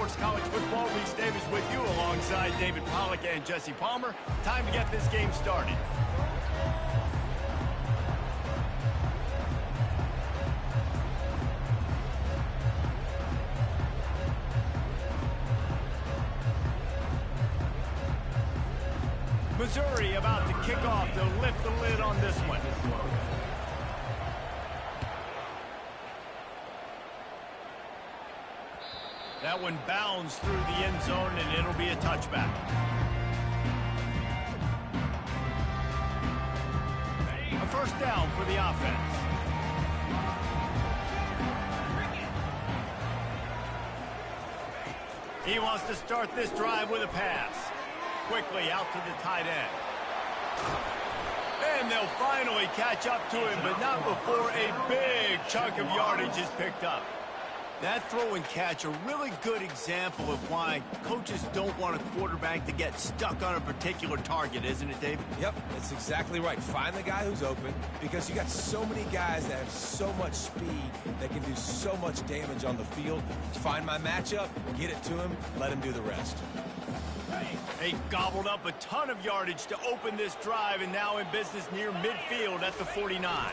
Sports College Football. Reese Davis with you alongside David Pollack and Jesse Palmer. Time to get this game started. Missouri about to kick off to lift the lid on this one. That one bounds through the end zone, and it'll be a touchback. A first down for the offense. He wants to start this drive with a pass. Quickly out to the tight end. And they'll finally catch up to him, but not before a big chunk of yardage is picked up. That throw and catch, a really good example of why coaches don't want a quarterback to get stuck on a particular target, isn't it, Dave? Yep, that's exactly right. Find the guy who's open, because you got so many guys that have so much speed that can do so much damage on the field. Find my matchup, get it to him, let him do the rest. They gobbled up a ton of yardage to open this drive, and now in business near midfield at the 49.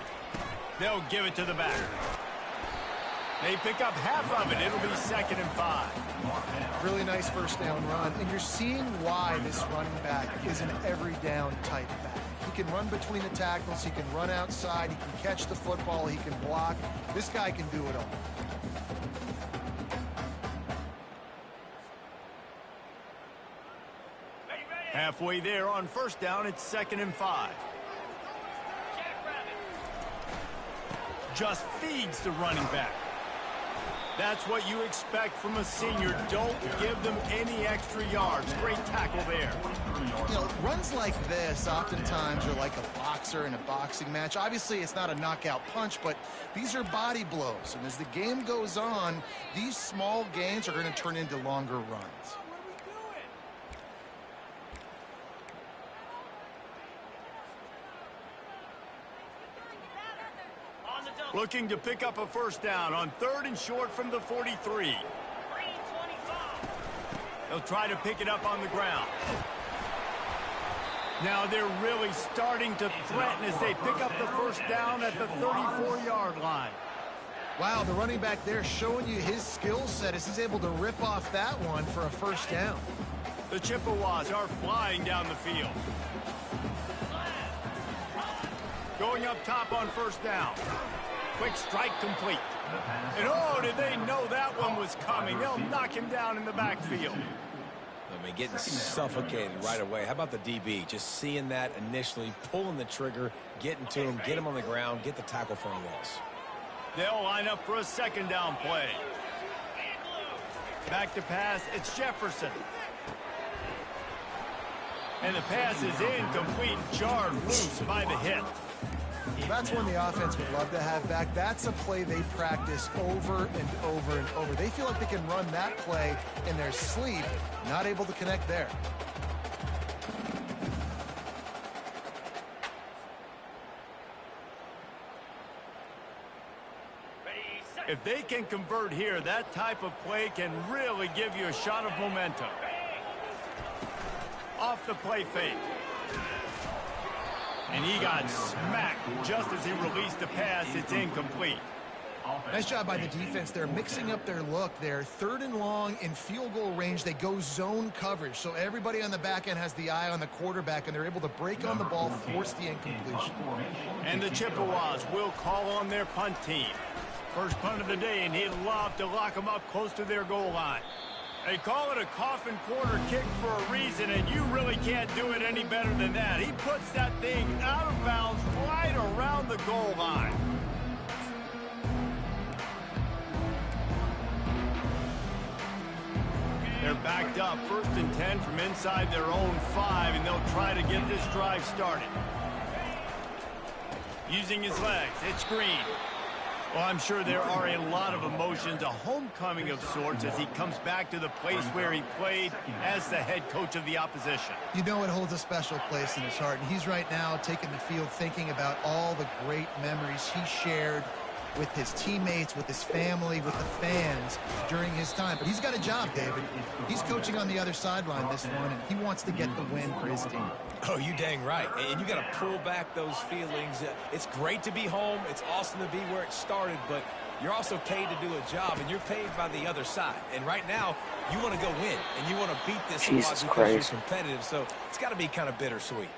They'll give it to the back. They pick up half of it. It'll be 2nd and 5. Really nice first down run, and you're seeing why this running back is an every down type back. He can run between the tackles, he can run outside, he can catch the football, he can block. This guy can do it all. Halfway there on first down, it's 2nd and 5. Just feeds the running back. That's what you expect from a senior. Don't give them any extra yards. Great tackle there. You know, runs like this oftentimes are like a boxer in a boxing match. Obviously, it's not a knockout punch, but these are body blows. And as the game goes on, these small gains are going to turn into longer runs. Looking to pick up a first down on 3rd and short from the 43. They'll try to pick it up on the ground. Now they're really starting to threaten as they pick up the first down at the 34-yard line. Wow, the running back there showing you his skill set as he's able to rip off that one for a first down. The Chippewas are flying down the field. Going up top on first down. Quick strike complete. And oh, did they know that one was coming? They'll knock him down in the backfield. I mean, getting suffocated right away. How about the DB? Just seeing that initially, pulling the trigger, getting to him, get him on the ground, get the tackle for a loss. They'll line up for a 2nd down play. Back to pass, it's Jefferson. And the pass is incomplete, jarred loose by the hit. That's one the offense would love to have back. That's a play they practice over and over and over. They feel like they can run that play in their sleep, not able to connect there. If they can convert here, that type of play can really give you a shot of momentum. Off the play fake. And he got smacked just as he released the pass. It's incomplete. Nice job by the defense there, mixing up their look there. 3rd and long in field goal range. They go zone coverage, so everybody on the back end has the eye on the quarterback, and they're able to break on the ball, force the incompletion. And the Chippewas will call on their punt team. First punt of the day, and he'd love to lock them up close to their goal line. They call it a coffin corner kick for a reason, and you really can't do it any better than that. He puts that thing out of bounds right around the goal line. They're backed up, 1st and 10 from inside their own 5, and they'll try to get this drive started. Using his legs, it's Green. Well, I'm sure there are a lot of emotions, a homecoming of sorts as he comes back to the place where he played as the head coach of the opposition. You know it holds a special place in his heart, and he's right now taking the field thinking about all the great memories he shared with his teammates, with his family, with the fans during his time. But he's got a job, David. He's coaching on the other sideline this one, and he wants to get the win for his team. Oh, you dang right. And you got to pull back those feelings. It's great to be home. It's awesome to be where it started, but you're also paid to do a job, and you're paid by the other side. And right now, you want to go win, and you want to beat this squad because you're competitive. So it's got to be kind of bittersweet.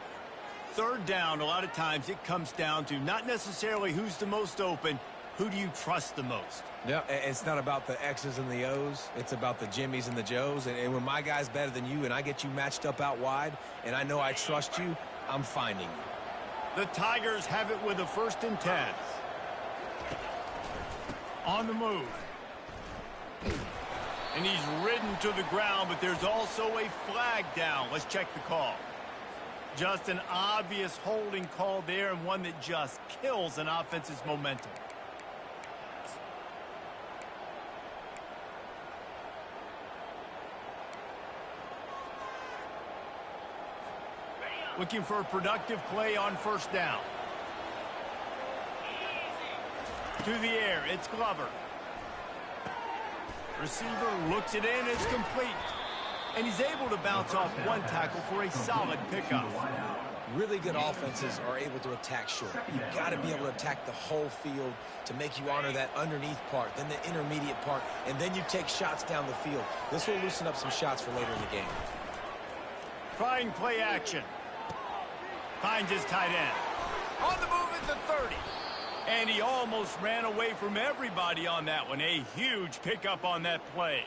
Third down, a lot of times it comes down to not necessarily who's the most open, who do you trust the most? Yeah, it's not about the X's and the O's. It's about the Jimmys and the Joes. And when my guy's better than you and I get you matched up out wide and I know I trust you, I'm finding you. The Tigers have it with a 1st and 10. On the move. And he's ridden to the ground, but there's also a flag down. Let's check the call. Just an obvious holding call there, and one that just kills an offense's momentum. Looking for a productive play on 1st down. To the air, it's Glover. Receiver looks it in, it's complete. And he's able to bounce off one tackle for a solid pickup. Really good offenses are able to attack short. You've got to be able to attack the whole field to make you honor that underneath part, then the intermediate part, and then you take shots down the field. This will loosen up some shots for later in the game. Trying play action. Finds his tight end. On the move at the 30. And he almost ran away from everybody on that one. A huge pickup on that play.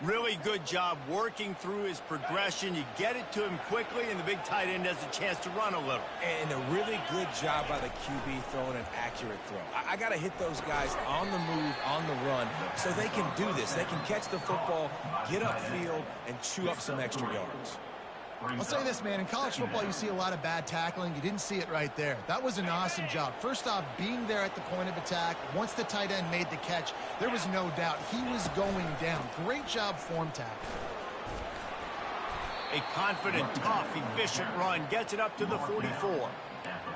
Really good job working through his progression. You get it to him quickly, and the big tight end has a chance to run a little. And a really good job by the QB throwing an accurate throw. I got to hit those guys on the move, on the run, so they can do this. They can catch the football, get upfield, and chew up some extra yards. I'll say this, man. In college football, you see a lot of bad tackling. You didn't see it right there. That was an awesome job. First off, being there at the point of attack. Once the tight end made the catch, there was no doubt he was going down. Great job form tackle. A confident, tough, efficient run gets it up to the 44.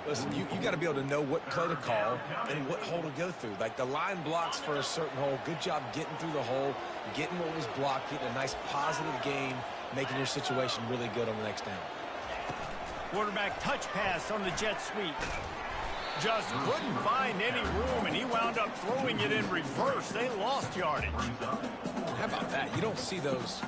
Listen, you got to be able to know what play to call and what hole to go through. Like the line blocks for a certain hole. Good job getting through the hole, getting what was blocked, getting a nice positive gain, making your situation really good on the next down. Quarterback touch pass on the jet sweep. Just couldn't find any room, and he wound up throwing it in reverse. They lost yardage. How about that? You don't see those,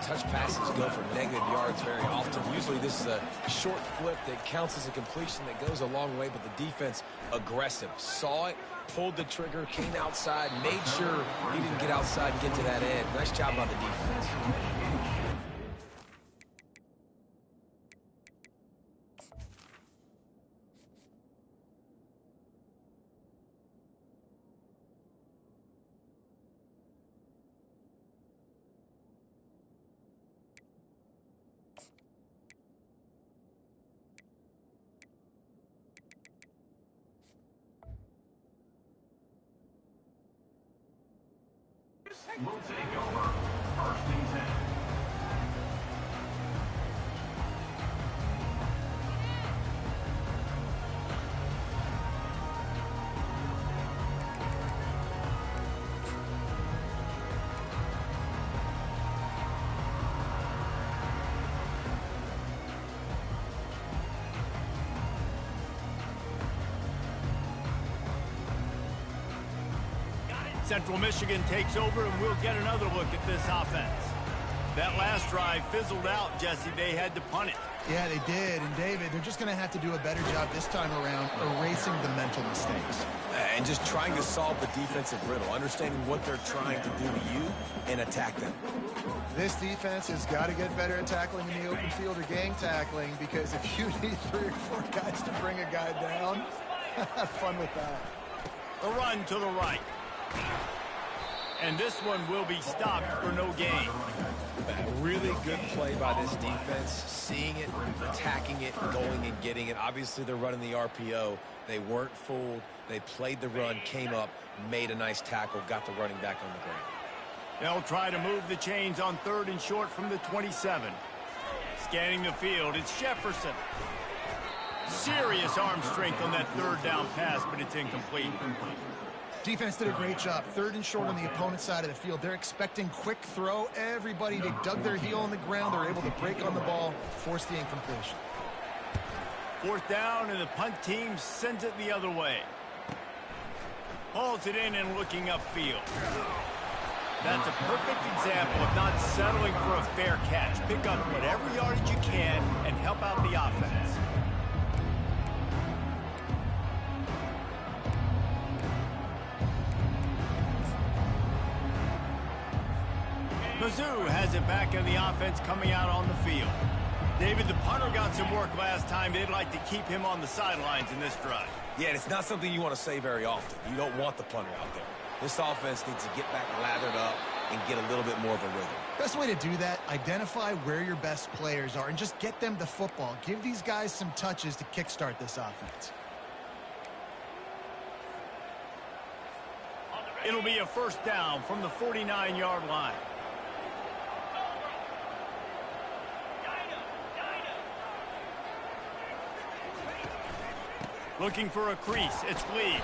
touch passes go for negative yards very often. Usually this is a short flip that counts as a completion that goes a long way, but the defense aggressive. Saw it, pulled the trigger, came outside, made sure he didn't get outside and get to that edge. Nice job by the defense. We'll take over 1st and 10. Central Michigan takes over, and we'll get another look at this offense. That last drive fizzled out, Jesse. They had to punt it. Yeah, they did. And, David, they're just going to have to do a better job this time around erasing the mental mistakes. And just trying to solve the defensive riddle, understanding what they're trying to do to you and attack them. This defense has got to get better at tackling in the open field or gang tackling, because if you need 3 or 4 guys to bring a guy down, have fun with that. The run to the right. And this one will be stopped for no gain. A really good play by this defense, seeing it, attacking it, going and getting it. Obviously, they're running the RPO. They weren't fooled. They played the run, came up, made a nice tackle, got the running back on the ground. They'll try to move the chains on 3rd and short from the 27. Scanning the field, it's Jefferson. Serious arm strength on that 3rd down pass, but it's incomplete. Defense did a great job. 3rd and short on the opponent's side of the field. They're expecting quick throw. Everybody, they dug their heel on the ground. They're able to break on the ball, force the incompletion. 4th down, and the punt team sends it the other way. Hauls it in and looking upfield. That's a perfect example of not settling for a fair catch. Pick up whatever yardage you can and help out the offense. Mizzou has it back in the offense coming out on the field. David, the punter got some work last time. They'd like to keep him on the sidelines in this drive. Yeah, and it's not something you want to say very often. You don't want the punter out there. This offense needs to get back lathered up and get a little bit more of a rhythm. Best way to do that, identify where your best players are and just get them the football. Give these guys some touches to kickstart this offense. It'll be a 1st down from the 49-yard line. Looking for a crease. It's Lee.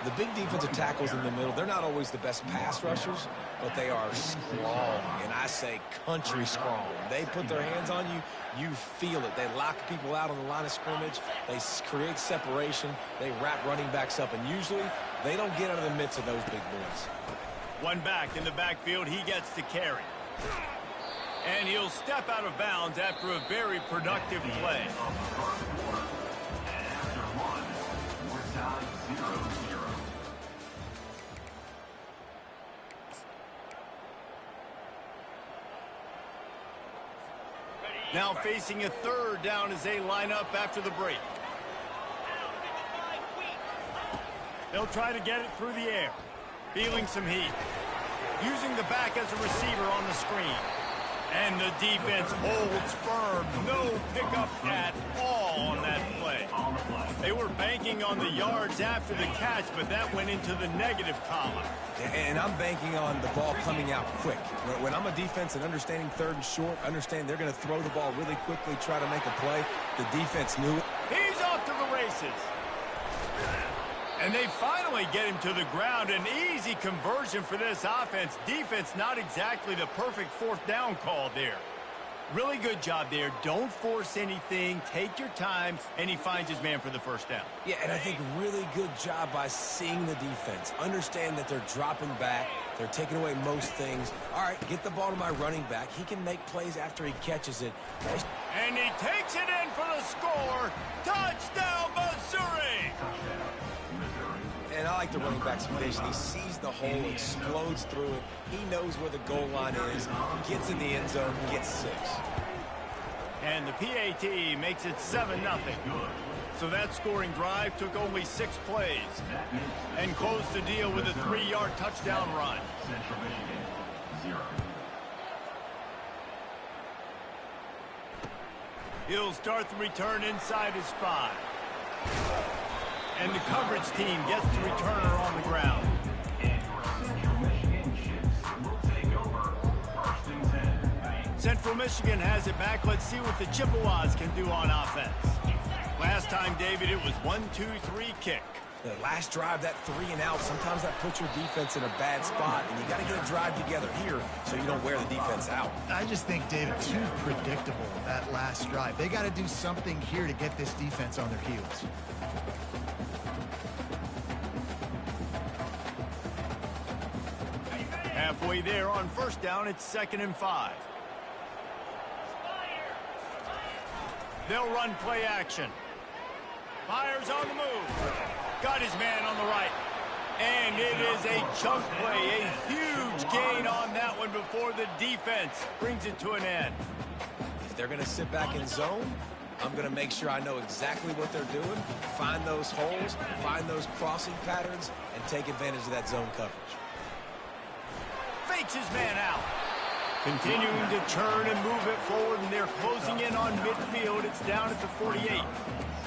The big defensive tackles in the middle, they're not always the best pass rushers, but they are strong, and I say country strong. They put their hands on you, you feel it. They lock people out on the line of scrimmage. They create separation. They wrap running backs up, and usually they don't get out of the midst of those big boys. One back in the backfield. He gets to carry. And he'll step out of bounds after a very productive play. Now facing a 3rd down as they line up after the break. They'll try to get it through the air. Feeling some heat. Using the back as a receiver on the screen. And the defense holds firm. No pickup at all on that play. They were banking on the yards after the catch, but that went into the negative column. And I'm banking on the ball coming out quick. When I'm a defense and understanding 3rd and short, understand they're going to throw the ball really quickly, try to make a play. The defense knew it. He's off to the races. And they finally get him to the ground. An easy conversion for this offense. Defense, not exactly the perfect 4th down call there. Really good job there. Don't force anything. Take your time. And he finds his man for the 1st down. Yeah, and I think really good job by seeing the defense. Understand that they're dropping back. They're taking away most things. All right, get the ball to my running back. He can make plays after he catches it. And he takes it in for the score. Touchdown, Missouri! And I like the running back's vision. He sees the hole, explodes through it. He knows where the goal line is, gets in the end zone, gets 6. And the PAT makes it 7-0. So that scoring drive took only 6 plays and closed the deal with a 3-yard touchdown run. He'll start the return inside his 5. And the coverage team gets the returner on the ground. Central Michigan has it back. Let's see what the Chippewas can do on offense. Last time, David, it was 1-2-3 kick. The last drive, that 3 and out, sometimes that puts your defense in a bad spot, and you got to get a drive together here so you don't wear the defense out. I just think, David, too predictable, that last drive. They got to do something here to get this defense on their heels. Halfway there on 1st down, it's 2nd and 5. They'll run play action. Fires on the move. Got his man on the right. And it is a chunk play, a huge gain on that one before the defense brings it to an end. If they're going to sit back in zone, I'm going to make sure I know exactly what they're doing, find those holes, find those crossing patterns, and take advantage of that zone coverage. Fakes his man out. Continuing to turn and move it forward, and they're closing in on midfield. It's down at the 48.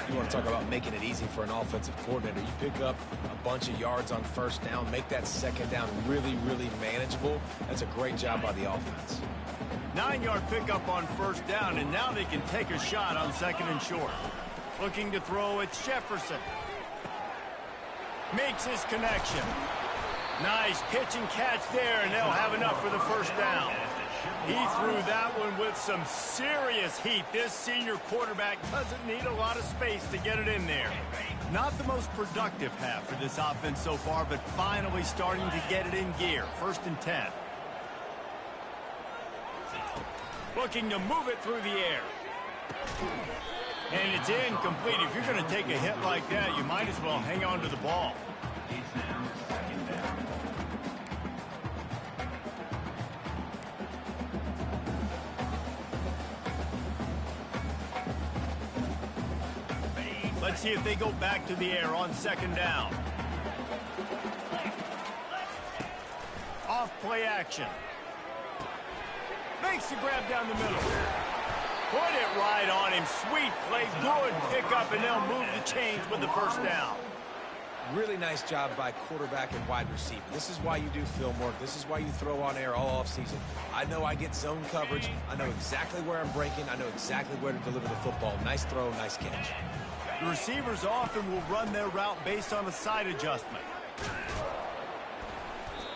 You want to talk about making it easy for an offensive coordinator. You pick up a bunch of yards on 1st down, make that 2nd down really, really manageable. That's a great job by the offense. 9-yard pickup on 1st down, and now they can take a shot on 2nd and short. Looking to throw, it's Jefferson. Makes his connection. Nice pitch and catch there, and they'll have enough for the first down. He threw that one with some serious heat. This senior quarterback doesn't need a lot of space to get it in there. Not the most productive half for this offense so far, but finally starting to get it in gear. 1st and 10. Looking to move it through the air. And it's incomplete. If you're going to take a hit like that, you might as well hang on to the ball. Let's see if they go back to the air on 2nd down. Off play action. Makes the grab down the middle. Put it right on him. Sweet play. Good pickup, and they'll move the chains with the first down. Really nice job by quarterback and wide receiver. This is why you do film work. This is why you throw on air all offseason. I know I get zone coverage. I know exactly where I'm breaking. I know exactly where to deliver the football. Nice throw, nice catch. The receivers often will run their route based on a side adjustment.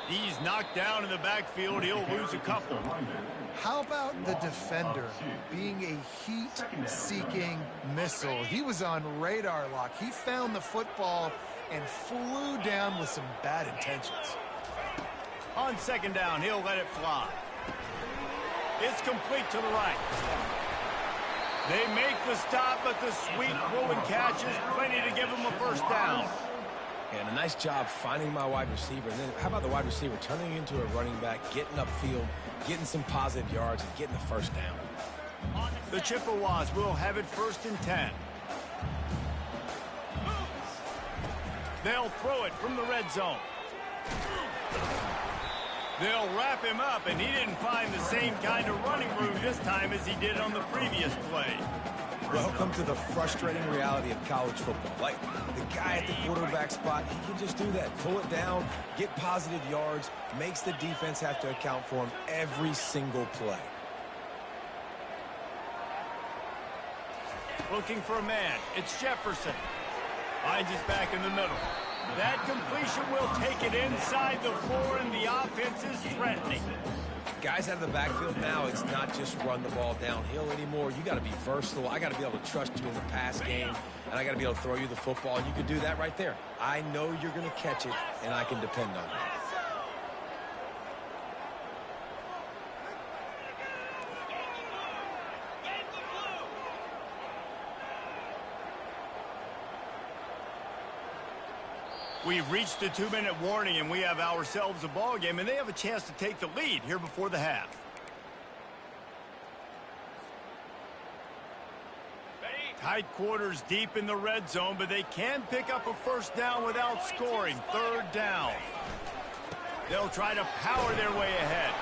He's knocked down in the backfield. He'll lose a couple. How about the defender being a heat-seeking missile? He was on radar lock. He found the football and flew down with some bad intentions. On 2nd down, he'll let it fly. It's complete to the right. They make the stop, but the sweet rolling catch is plenty to give them a first down. And a nice job finding my wide receiver. And then how about the wide receiver turning into a running back, getting upfield, getting some positive yards, and getting the first down. The Chippewas will have it 1st and 10. They'll throw it from the red zone. They'll wrap him up, and he didn't find the same kind of running room this time as he did on the previous play. Welcome to the frustrating reality of college football. Like, the guy at the quarterback spot, he can just do that. Pull it down, get positive yards, makes the defense have to account for him every single play. Looking for a man. It's Jefferson. Finds his back in the middle. That completion will take it inside the 4, and the offense is threatening. Guys out of the backfield now, it's not just run the ball downhill anymore. You got to be versatile. I got to be able to trust you in the pass game, and I got to be able to throw you the football, and you can do that right there. I know you're going to catch it, and I can depend on it. We've reached the 2-minute warning, and we have ourselves a ball game, and they have a chance to take the lead here before the half. Tight quarters deep in the red zone, but they can pick up a first down without scoring. 3rd down. They'll try to power their way ahead.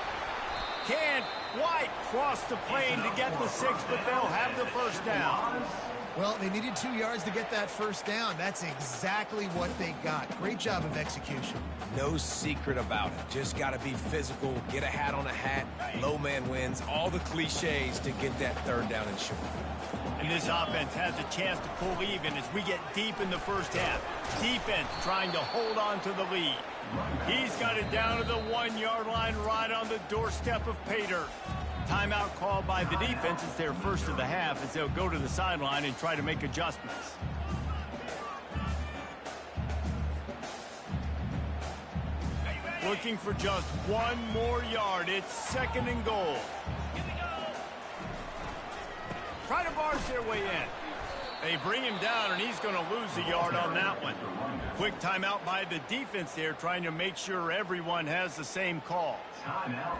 Can't quite cross the plane to get the 6, but they'll have the first down. Well, they needed 2 yards to get that first down. That's exactly what they got. Great job of execution. No secret about it. Just got to be physical, get a hat on a hat, low man wins, all the cliches to get that 3rd down and short. And this offense has a chance to pull even as we get deep in the first half. Defense trying to hold on to the lead. He's got it down to the 1-yard line right on the doorstep of pay dirt. Timeout called by the defense. It's their first of the half as they'll go to the sideline and try to make adjustments. Looking for just 1 more yard. It's 2nd and goal. Try to barge their way in. They bring him down, and he's going to lose a yard on that one. Quick timeout by the defense there, trying to make sure everyone has the same call.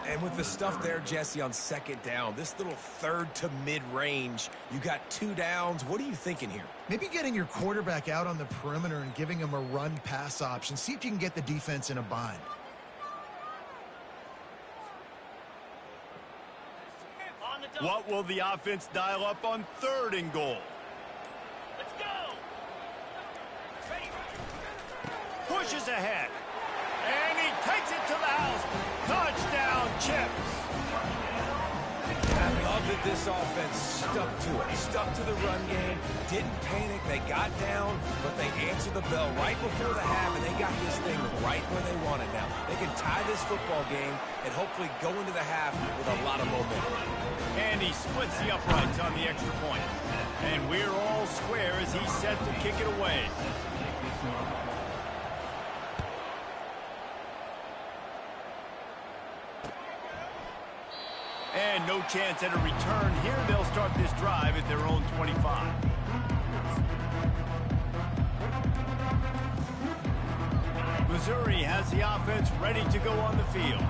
And with the stuff there, Jesse, on 2nd down, this little 3rd to mid-range, you got 2 downs. What are you thinking here? Maybe getting your quarterback out on the perimeter and giving him a run-pass option. See if you can get the defense in a bind. What will the offense dial up on 3rd and goal? Let's go. Pushes ahead. And he takes it to the house. Touchdown, Chips. love that this offense stuck to it, stuck to the run game, didn't panic, they got down, but they answered the bell right before the half, and they got this thing right where they want it now. They can tie this football game and hopefully go into the half with a lot of momentum. And he splits the uprights on the extra point. And we're all square as he's set to kick it away. And no chance at a return. Here they'll start this drive at their own 25. Missouri has the offense ready to go on the field.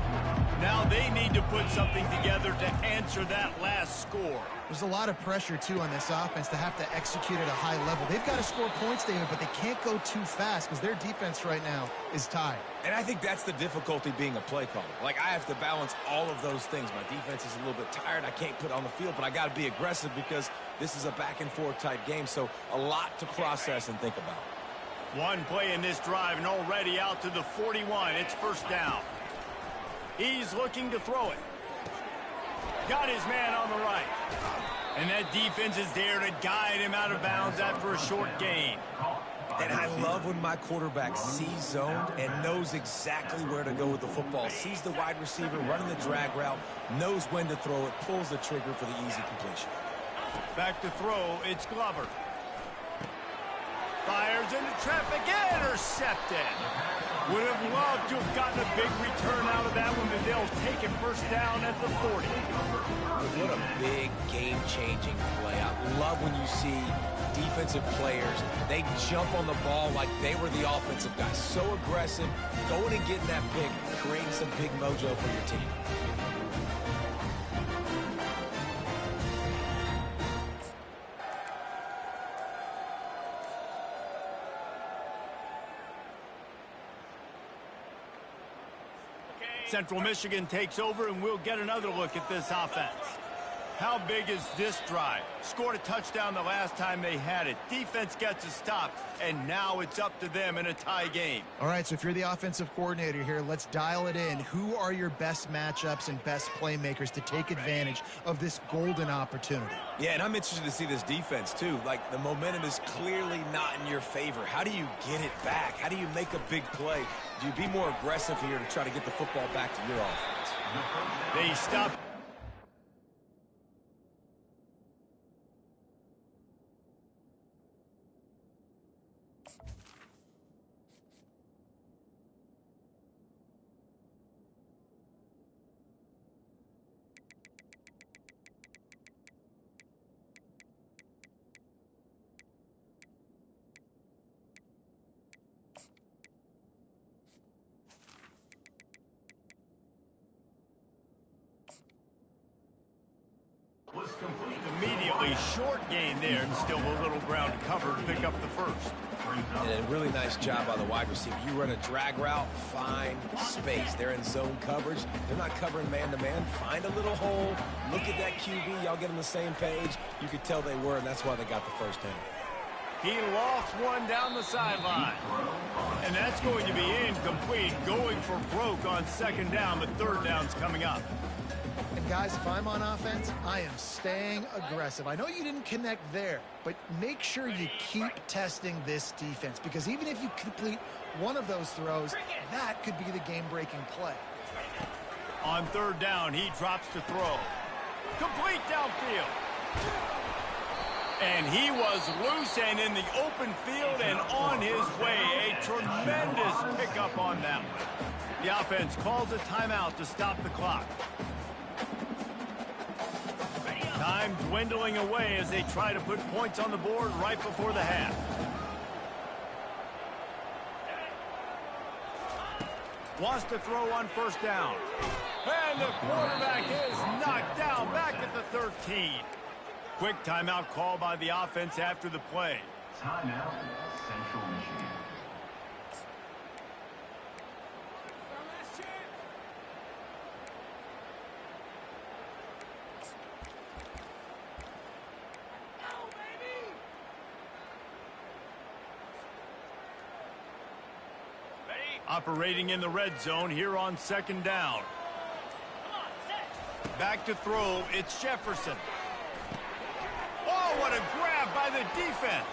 Now they need to put something together to answer that last score. There's a lot of pressure, too, on this offense to have to execute at a high level. They've got to score points, David, but they can't go too fast because their defense right now is tired. And I think that's the difficulty being a play caller. Like, I have to balance all of those things. My defense is a little bit tired. I can't put on the field, but I got to be aggressive because this is a back-and-forth type game, so a lot to process and think about. One play in this drive and already out to the 41. It's first down. He's looking to throw it. Got his man on the right. And that defense is there to guide him out of bounds after a short gain. And I love when my quarterback sees zoned and knows exactly where to go with the football. Sees the wide receiver running the drag route, knows when to throw it, pulls the trigger for the easy completion. Back to throw, it's Glover. Fires into traffic, intercepted. Would have loved to have gotten a big return out of that one, but they'll take it first down at the 40. What a big game-changing play. I love when you see defensive players, they jump on the ball like they were the offensive guys. So aggressive, going and getting that pick, creating some big mojo for your team. Central Michigan takes over, and we'll get another look at this offense. How big is this drive? Scored a touchdown the last time they had it. Defense gets a stop, and now it's up to them in a tie game. All right, so if you're the offensive coordinator here, let's dial it in. Who are your best matchups and best playmakers to take advantage of this golden opportunity? Yeah, and I'm interested to see this defense, too. Like, the momentum is clearly not in your favor. How do you get it back? How do you make a big play? Do you be more aggressive here to try to get the football back to your offense? They stop. Immediately short gain there, and still a little ground to cover to pick up the first. And a really nice job by the wide receiver. You run a drag route, find space. They're in zone coverage. They're not covering man-to-man. Find a little hole. Look at that QB. Y'all get on the same page. You could tell they were, and that's why they got the first down. He lost one down the sideline. And that's going to be incomplete. Going for broke on second down, but third down's coming up. And guys, if I'm on offense, I am staying aggressive. I know you didn't connect there, but make sure you keep testing this defense, because even if you complete one of those throws, that could be the game-breaking play. On third down, he drops to throw. Complete downfield. And he was loose and in the open field and on his way. A tremendous pickup on that one. The offense calls a timeout to stop the clock. Time dwindling away as they try to put points on the board right before the half. Wants to throw on first down. And the quarterback is knocked down back at the 13. Quick timeout call by the offense after the play. Timeout, Central Michigan. Operating in the red zone here on second down. Back to throw, it's Jefferson. Oh, what a grab by the defense.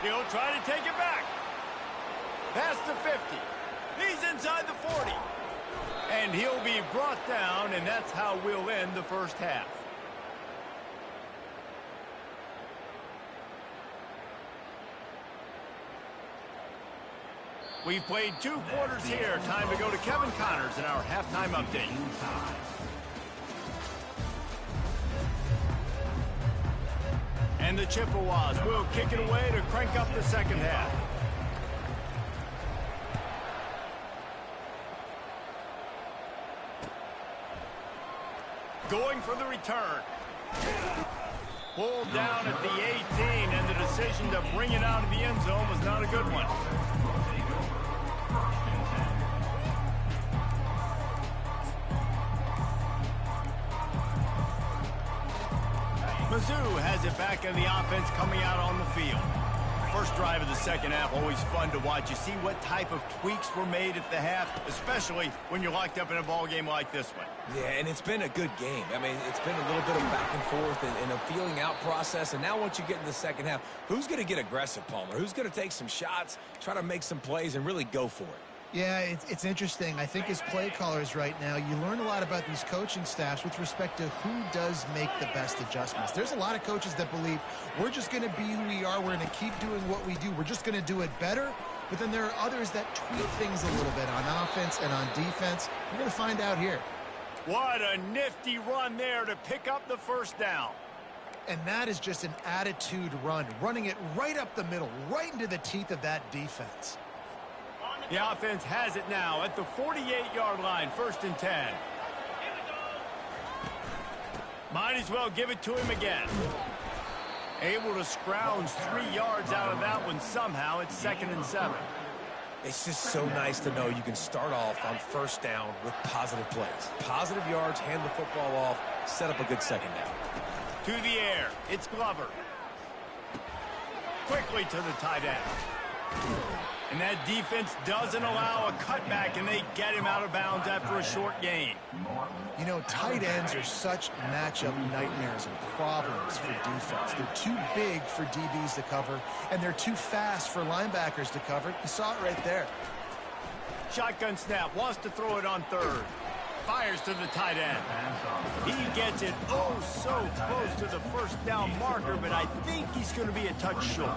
He'll try to take it back. Past the 50. He's inside the 40. And he'll be brought down, and that's how we'll end the first half. We've played 2 quarters here. Time to go to Kevin Connors in our halftime update. And the Chippewas will kick it away to crank up the second half. Going for the return. Pulled down at the 18, and the decision to bring it out of the end zone was not a good one. Mizzou has it back in the offense coming out on the field. First drive of the second half, always fun to watch. You see what type of tweaks were made at the half, especially when you're locked up in a ball game like this one. Yeah, and it's been a good game. I mean, it's been a little bit of back and forth and a feeling out process. And now once you get in the second half, who's going to get aggressive, Palmer? Who's going to take some shots, try to make some plays, and really go for it? Yeah, it's interesting. I think as play callers right now, you learn a lot about these coaching staffs with respect to who does make the best adjustments. There's a lot of coaches that believe we're just going to be who we are. We're going to keep doing what we do. We're just going to do it better. But then there are others that tweak things a little bit on offense and on defense. We're going to find out here. What a nifty run there to pick up the first down. And that is just an attitude run, running it right up the middle, right into the teeth of that defense. The offense has it now at the 48-yard line, 1st and 10. Might as well give it to him again. Able to scrounge 3 yards out of that one somehow. It's 2nd and 7. It's just so nice to know you can start off on first down with positive plays. Positive yards, hand the football off, set up a good second down. To the air, it's Glover. Quickly to the tight end. And that defense doesn't allow a cutback, and they get him out of bounds after a short gain. You know, tight ends are such matchup nightmares and problems for defense. They're too big for DBs to cover, and they're too fast for linebackers to cover. You saw it right there. Shotgun snap, wants to throw it on 3rd. Fires to the tight end. He gets it oh so close to the first down marker, but I think he's going to be a touch short.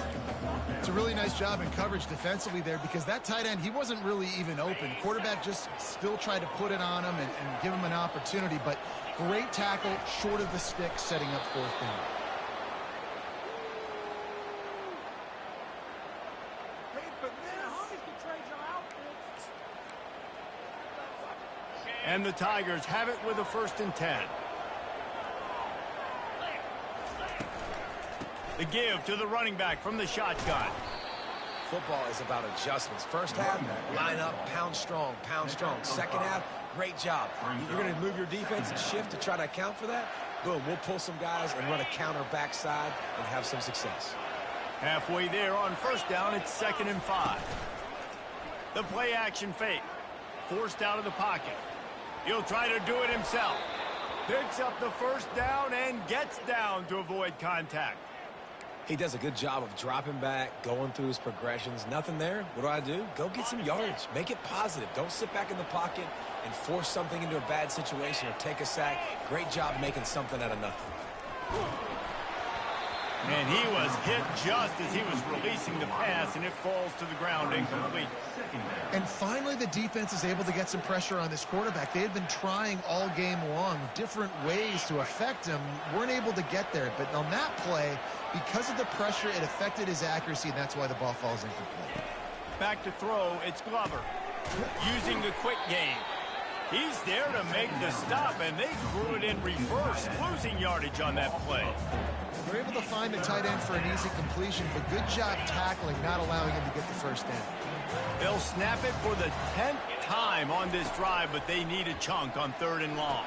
It's a really nice job in coverage defensively there, because that tight end, he wasn't really even open. Quarterback just still tried to put it on him and give him an opportunity, but great tackle short of the stick, setting up 4th down. And the Tigers have it with a 1st and 10. The give to the running back from the shotgun. Football is about adjustments. First half, line up, pound strong, pound strong. Second half, great job. You're going to move your defense and shift to try to account for that. Boom, we'll pull some guys and run a counter backside and have some success. Halfway there on 1st down, it's 2nd and 5. The play action fake. Forced out of the pocket. He'll try to do it himself. Picks up the 1st down and gets down to avoid contact. He does a good job of dropping back, going through his progressions. Nothing there. What do? Go get some yardage. Make it positive. Don't sit back in the pocket and force something into a bad situation or take a sack. Great job making something out of nothing. And he was hit just as he was releasing the pass, and it falls to the ground incomplete. And finally, the defense is able to get some pressure on this quarterback. They had been trying all game long different ways to affect him. Weren't able to get there. But on that play, because of the pressure, it affected his accuracy, and that's why the ball falls incomplete. Back to throw, it's Glover. Using the quick game. He's there to make the stop, and they threw it in reverse, losing yardage on that play. They're able to find the tight end for an easy completion, but good job tackling, not allowing him to get the 1st down. They'll snap it for the 10th time on this drive, but they need a chunk on 3rd and long.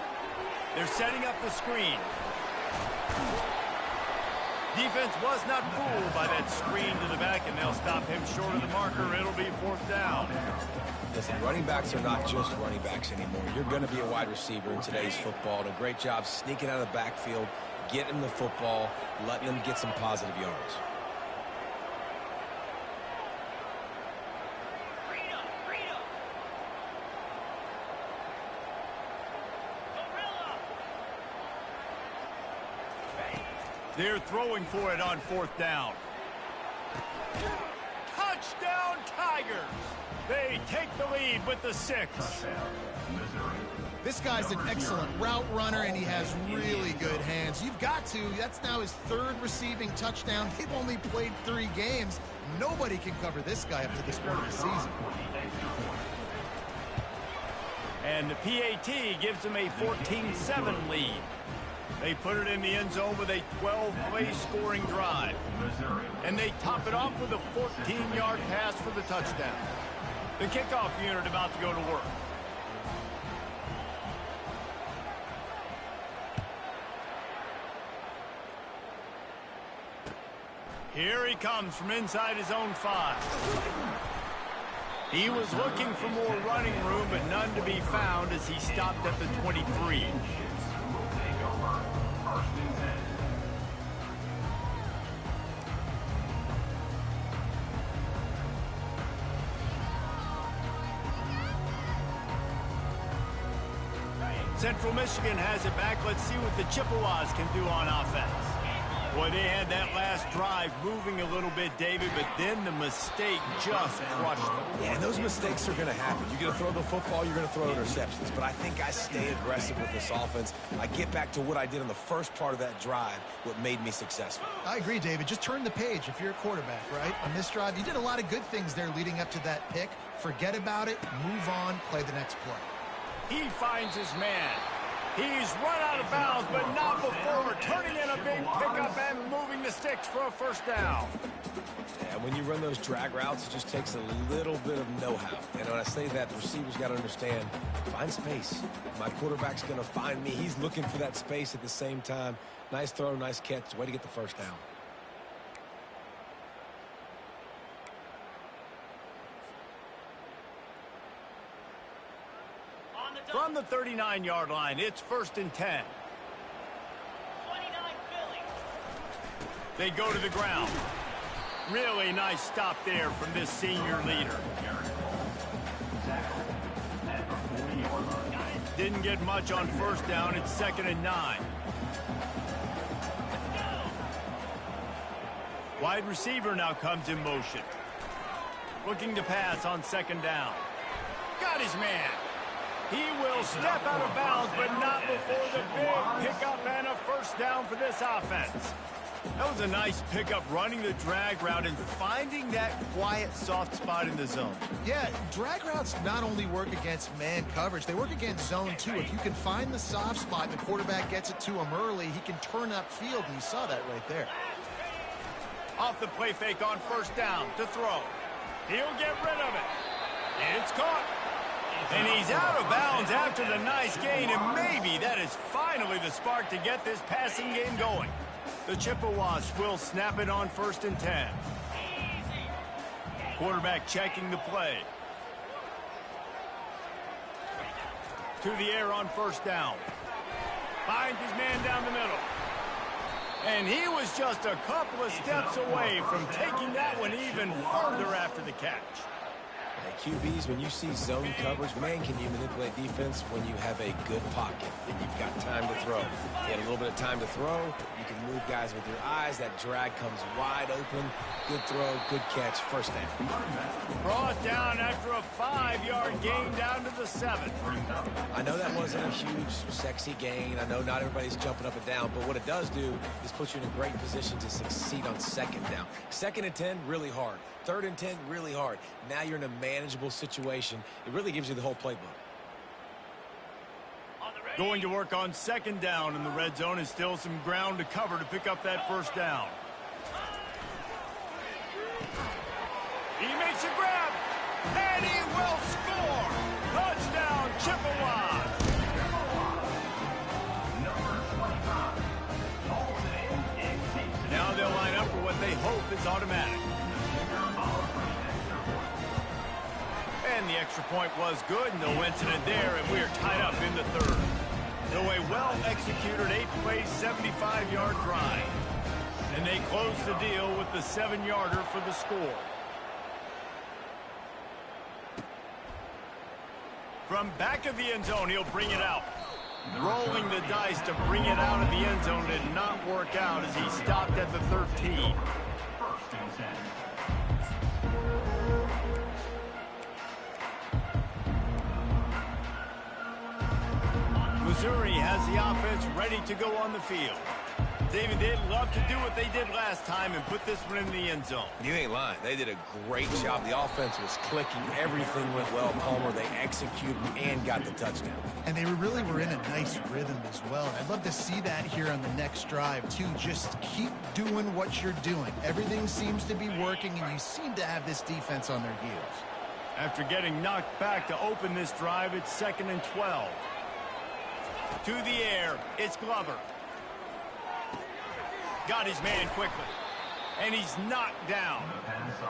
They're setting up the screen. Defense was not fooled by that screen to the back, and they'll stop him short of the marker. It'll be 4th down. Listen, running backs are not just running backs anymore. You're going to be a wide receiver in today's football. And a great job sneaking out of the backfield, getting the football, letting them get some positive yards. They're throwing for it on 4th down. Touchdown, Tigers! They take the lead with the 6. This guy's an excellent route runner, and he has really good hands. You've got to. That's now his 3rd receiving touchdown. They've only played 3 games. Nobody can cover this guy up to this point of the season. And the PAT gives them a 14-7 lead. They put it in the end zone with a 12-play scoring drive. And they top it off with a 14-yard pass for the touchdown. The kickoff unit about to go to work. Here he comes from inside his own 5. He was looking for more running room, but none to be found as he stopped at the 23. Central Michigan has it back. Let's see what the Chippewas can do on offense. Boy, they had that last drive moving a little bit, David, but then the mistake just crushed them. Yeah, and those mistakes are going to happen. You're going to throw the football, you're going to throw interceptions. But I think I stay aggressive with this offense. I get back to what I did in the first part of that drive, what made me successful. I agree, David. Just turn the page if you're a quarterback, right? On this drive, you did a lot of good things there leading up to that pick. Forget about it, move on, play the next play. He finds his man. He's run out of bounds, but not before turning in a big pickup and moving the sticks for a 1st down. Yeah, when you run those drag routes, it just takes a little bit of know-how. And when I say that, the receivers got to understand, find space. My quarterback's going to find me. He's looking for that space at the same time. Nice throw, nice catch. Way to get the 1st down. From the 39-yard line, it's 1st and 10. 29 Philly. They go to the ground. Really nice stop there from this senior leader. Didn't get much on 1st down. It's 2nd and 9. Wide receiver now comes in motion. Looking to pass on 2nd down. Got his man. He will step out of bounds, but not before the big pickup and a 1st down for this offense. That was a nice pickup, running the drag route and finding that quiet, soft spot in the zone. Yeah, drag routes not only work against man coverage, they work against zone too. If you can find the soft spot and the quarterback gets it to him early, he can turn upfield, and you saw that right there. Off the play fake on 1st down to throw. He'll get rid of it. It's caught. And he's out of bounds after the nice gain, and maybe that is finally the spark to get this passing game going. The Chippewas will snap it on 1st and 10. Quarterback checking the play. To the air on 1st down. Finds his man down the middle. And he was just a couple of steps away from taking that one even further after the catch. QBs, when you see zone coverage, man, can you manipulate defense when you have a good pocket and you've got time to throw. You had a little bit of time to throw. You can move guys with your eyes. That drag comes wide open. Good throw, good catch, 1st down. Brought down after a 5-yard gain down to the 7. I know that wasn't a huge, sexy gain. I know not everybody's jumping up and down, but what it does do is put you in a great position to succeed on 2nd down. 2nd and 10, really hard. 3rd and 10, really hard. Now you're in a manageable situation. It really gives you the whole playbook. Going to work on 2nd down in the red zone, is still some ground to cover to pick up that 1st down. He makes a grab, and he will score. Touchdown, Chippewas. Now they'll hope is automatic. And the extra point was good, no incident there, and we are tied up in the third. So a well-executed 8-play, 75-yard drive. And they close the deal with the 7-yarder for the score. From back of the end zone, he'll bring it out. Rolling the dice to bring it out of the end zone did not work out as he stopped at the 13. First and 10. Missouri has the offense ready to go on the field. David, they'd love to do what they did last time and put this one in the end zone. You ain't lying. They did a great job. The offense was clicking. Everything went well, Palmer. They executed and got the touchdown. And they really were in a nice rhythm as well. And I'd love to see that here on the next drive, too. Just keep doing what you're doing. Everything seems to be working, and you seem to have this defense on their heels. After getting knocked back to open this drive, it's 2nd and 12. To the air, it's Glover. Got his man quickly. And he's knocked down.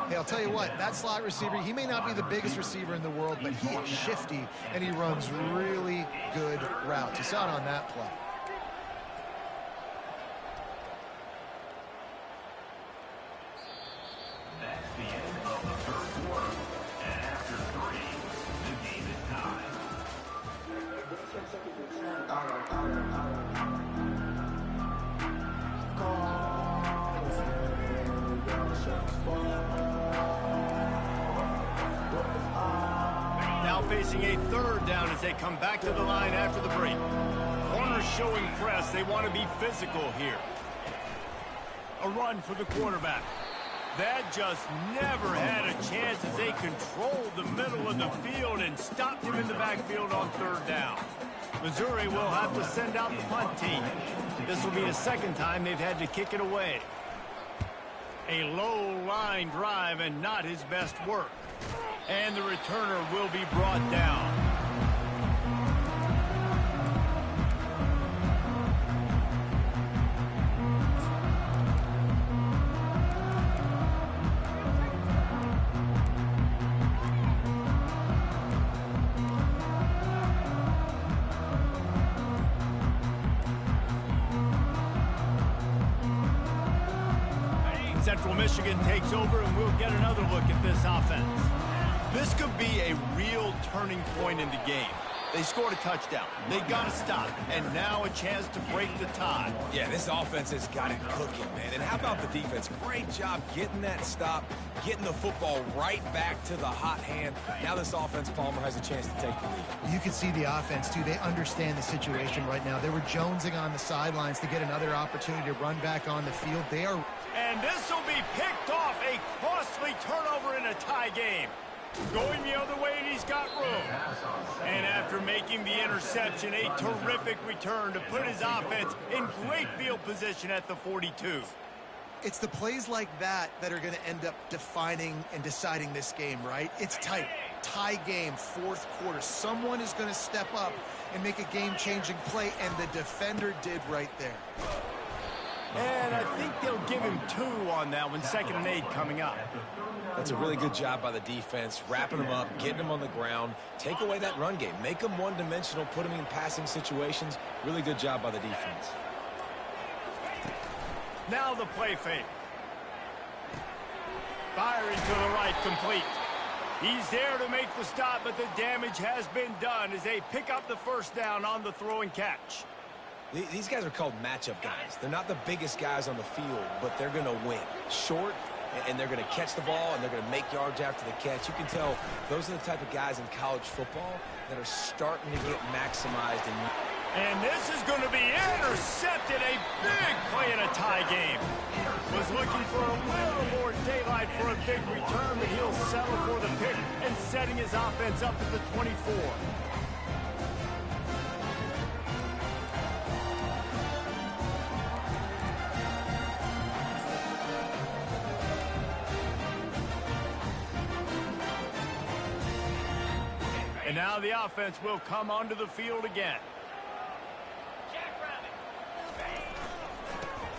Hey, I'll tell you what, that slot receiver, he may not be the biggest receiver in the world, but he is shifty, and he runs really good routes. You saw it on that play. That's the end of the third quarter. And after 3, the game is tied. Now facing a 3rd down as they come back to the line after the break. Corners showing press. They want to be physical here. A run for the quarterback. That just never had a chance as they controlled the middle of the field and stopped him in the backfield on 3rd down. Missouri will have to send out the punt team. This will be the 2nd time they've had to kick it away. A low line drive and not his best work. And the returner will be brought down. Central Michigan takes over, and we'll get another look at this offense. This could be a real turning point in the game. They scored a touchdown. They got to stop, and now a chance to break the tie. Yeah, this offense has got it cooking, man. And how about the defense? Great job getting that stop, getting the football right back to the hot hand. Now this offense, Palmer, has a chance to take the lead. You can see the offense, too. They understand the situation right now. They were jonesing on the sidelines to get another opportunity to run back on the field. They are... And this will be picked off. A costly turnover in a tie game. Going the other way, and he's got room. And after making the interception, a terrific return to put his offense in great field position at the 42. It's the plays like that that are going to end up defining and deciding this game, right? It's tight. Tie game, 4th quarter. Someone is going to step up and make a game-changing play, and the defender did right there. And I think they'll give him 2 on that one. 2nd and 8 coming up. That's a really good job by the defense, wrapping them up, getting them on the ground, take away that run game, make them one-dimensional, put them in passing situations. Really good job by the defense. Now the play fake. Firing to the right, complete. He's there to make the stop, but the damage has been done as they pick up the 1st down on the throw and catch. These guys are called matchup guys. They're not the biggest guys on the field, but they're going to win. Short, and they're going to catch the ball, and they're going to make yards after the catch. You can tell those are the type of guys in college football that are starting to get maximized. And this is going to be intercepted. A big play in a tie game. Was looking for a little more daylight for a big return, but he'll settle for the pick and setting his offense up at the 24. And now the offense will come onto the field again.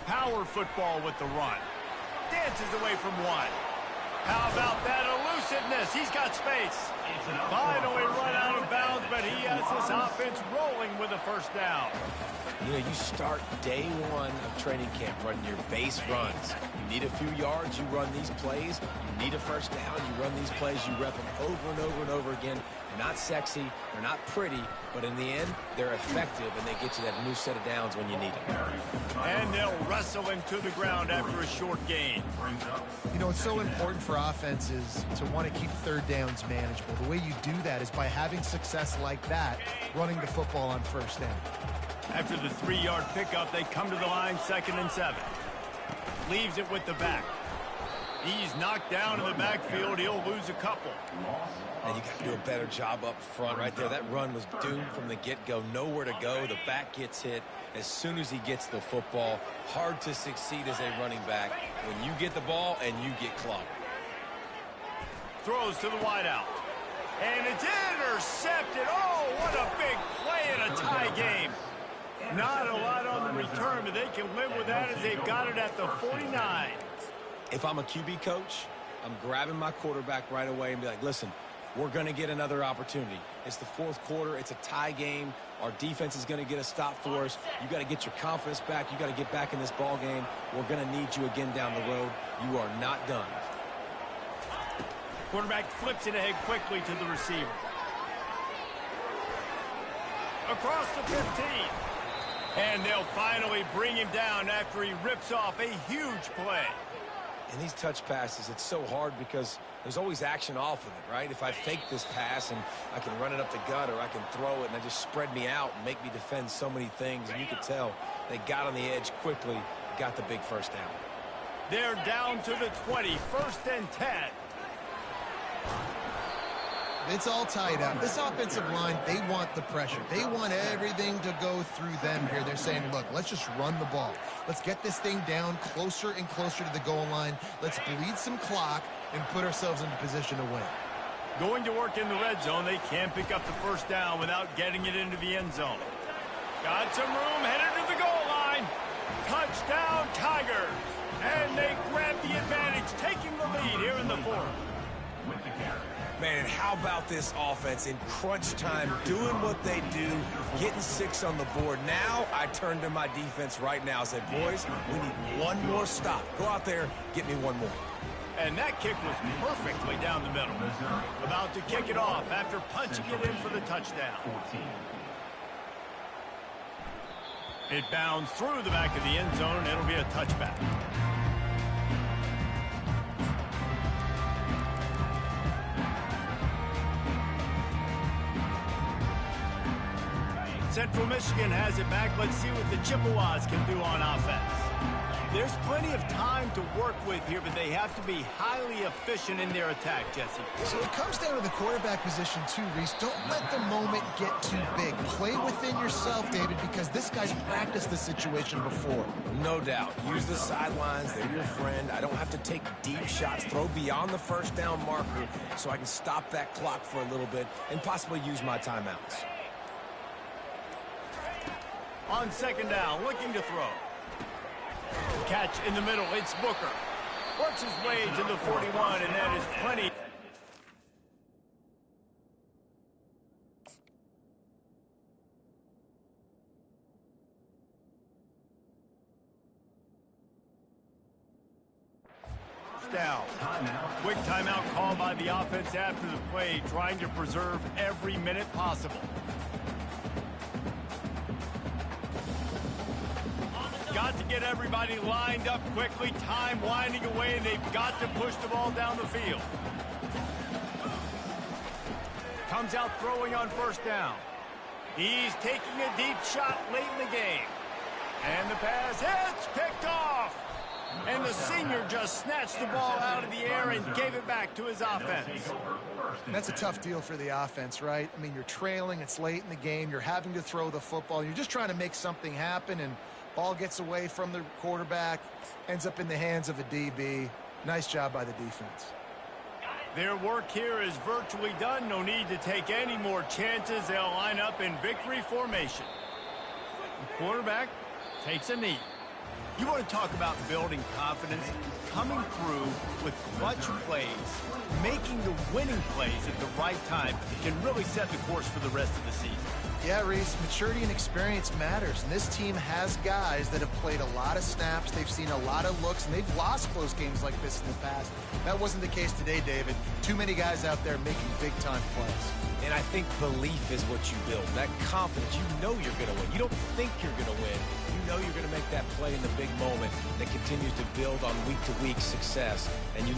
Power football with the run. dances away from one. How about that elusiveness? He's got space. Finally run out of bounds, but he has this offense rolling with a first down. You know, you start day one of training camp running your base runs. You need a few yards, you run these plays. You need a first down, you run these plays. You rep them over and over and over again. They're not sexy, they're not pretty, but in the end, they're effective, and they get you that new set of downs when you need them. And they'll wrestle him to the ground after a short gain. You know, it's so important for offenses to want to keep third downs manageable. The way you do that is by having success like that, running the football on first down. After the 3-yard pickup, they come to the line 2nd and 7. Leaves it with the back. He's knocked down in the backfield. He'll lose a couple. And you got to do a better job up front right there. That run was doomed from the get-go. Nowhere to go. The back gets hit as soon as he gets the football. Hard to succeed as a running back when you get the ball and you get clocked. Throws to the wideout. And it's intercepted. Oh, what a big play in a tie game. Not a lot on the return, but they can live with that as they've got it at the 49. If I'm a QB coach, I'm grabbing my quarterback right away and be like, listen, we're going to get another opportunity. It's the 4th quarter. It's a tie game. Our defense is going to get a stop for us. You got to get your confidence back. You got to get back in this ball game. We're going to need you again down the road. You are not done. Quarterback flips it ahead quickly to the receiver. Across the 15. And they'll finally bring him down after he rips off a huge play. And these touch passes, it's so hard because there's always action off of it, right? If I fake this pass and I can run it up the gut, or I can throw it and they just spread me out and make me defend so many things. And you could tell they got on the edge quickly, got the big first down. They're down to the 20, 1st and 10. It's all tied up. This offensive line, they want the pressure. They want everything to go through them here. They're saying, look, let's just run the ball. Let's get this thing down closer and closer to the goal line. Let's bleed some clock and put ourselves into position to win. Going to work in the red zone. They can't pick up the first down without getting it into the end zone. Got some room, headed to the goal line. Touchdown, Tigers. And they grab the advantage, taking the lead here in the 4th. Man, how about this offense in crunch time, doing what they do, getting 6 on the board. Now I turn to my defense right now and say, boys, we need one more stop. Go out there, get me one more. And that kick was perfectly down the middle. About to kick it off after punching it in for the touchdown. It bounds through the back of the end zone, and it'll be a touchback. Central Michigan has it back. Let's see what the Chippewas can do on offense. There's plenty of time to work with here, but they have to be highly efficient in their attack, Jesse. So it comes down to the quarterback position too, Reese. Don't let the moment get too big. Play within yourself, David, because this guy's practiced this situation before. No doubt. Use the sidelines. They're your friend. I don't have to take deep shots. Throw beyond the first down marker so I can stop that clock for a little bit and possibly use my timeouts. On 2nd down, looking to throw. Catch in the middle, it's Booker. Works his way to the 41, and that is plenty. Down. Quick timeout called by the offense after the play, trying to preserve every minute possible. Got to get everybody lined up quickly. Time winding away, and they've got to push the ball down the field. Comes out throwing on 1st down. He's taking a deep shot late in the game. And the pass hits, picked off. And the senior just snatched the ball out of the air and gave it back to his offense. That's a tough deal for the offense, right? I mean, you're trailing, it's late in the game, you're having to throw the football, you're just trying to make something happen, and ball gets away from the quarterback, ends up in the hands of a DB. Nice job by the defense. Their work here is virtually done. No need to take any more chances. They'll line up in victory formation. The quarterback takes a knee. You want to talk about building confidence? Coming through with clutch plays, making the winning plays at the right time can really set the course for the rest of the season. Yeah, Reese, maturity and experience matters, and this team has guys that have played a lot of snaps, they've seen a lot of looks, and they've lost close games like this in the past. That wasn't the case today, David. Too many guys out there making big-time plays. And I think belief is what you build. That confidence, you know you're going to win. You don't think you're going to win. You know you're going to make that play in the big moment that continues to build on week-to-week success. And you look